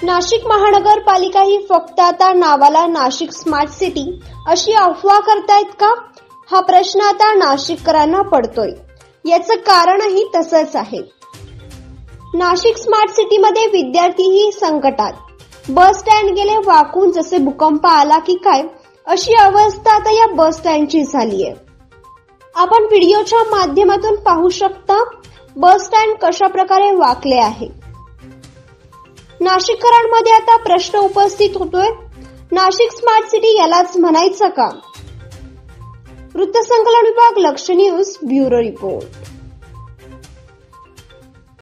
नाशिक महानगरपालिका ही फक्त आता नावाला नाशिक स्मार्ट सिटी अशी अफवा करतायत का? हा प्रश्न आता नाशिककरांना पडतोय. याचं कारणही तसंच आहे. नाशिक स्मार्ट सिटीमध्ये विद्यार्थीही संकटात. बस स्टँड गेले वाकून जसे भूकंप आला की काय अशी अवस्था आता या बस स्टँडची झालीय. आपण व्हिडिओच्या माध्यमातून पाहू शकता बस स्टँड कशा प्रकारे वाकले आहे. नाशिककरांमध्ये आता प्रश्न उपस्थित होतोय, नाशिक स्मार्ट सिटी यालाच म्हणायचं का? वृत्तसंकलन विभाग, लक्ष न्यूज, ब्युरो रिपोर्ट.